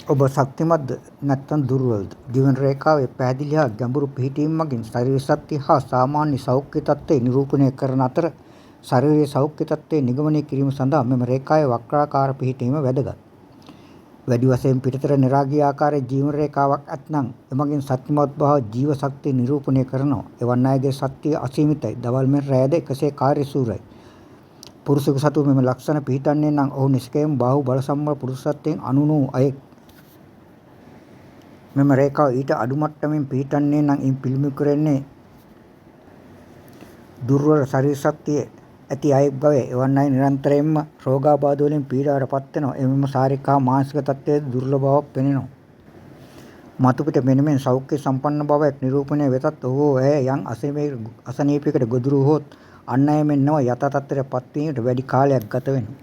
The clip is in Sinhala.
ඔබ ශක්තිමත්ද නැත්නම් දුර්වලද? ජීවන රේඛාවේ පැහැදිලි හා ගැඹුරු පිහිටීම් මගින් ශරීර ශක්තිය හා සාමාන්‍ය සෞඛ්‍ය තත්ත්වය නිරූපණය කරන අතර ශරීරයේ සෞඛ්‍ය තත්ත්වය නිගමනය කිරීම සඳහා මෙම රේඛාවේ වක්‍රාකාර පිහිටීම වැදගත්. වැඩි වශයෙන් පිටතට නිරාගී ආකාරයේ ජීවන රේඛාවක් ඇතනම් එමගින් ශක්තිමත් බව ජීව ශක්තිය නිරූපණය කරනවා. එවන් අයගේ ශක්තිය අසීමිතයි. දවල් මෙන් රැයද එකසේ කාර්යශූරයි. පුරුෂයෙකු සතු මෙම ලක්ෂණ පිහිටන්නේ නම් ඔහු නිසකයෙන්ම බාහුව බල සම්බල පුරුෂත්වයෙන් අනුනු අයෙක්. මෙම රේඛාව ඊට අඩු මට්ටමින් පිහිටන්නේ නම් ඉන් පිළිබිඹු කරන්නේ දුර්වල ශරීර ශක්තිය ඇති අයෙක් බවය. එවන් අය නිරන්තරයෙන්ම රෝගාබාධ වලින් පීඩාවට පත් වෙනවා. එමෙන්ම ශාරීරික හා මානසික තත්ත්වයේ දුර්වල බවක් පෙනෙනවා. මතුපිට පෙනුමෙන් සෞඛ්‍ය සම්පන්න බවක් නිරූපණය වෙතත් ඔහු ඇය යම් අසනීපයකට ගොදුරු වුවහොත් අන් අය මෙන් නොව යථා තත්ත්වයට පත්වීමට වැඩි කාලයක් ගත වෙනවා.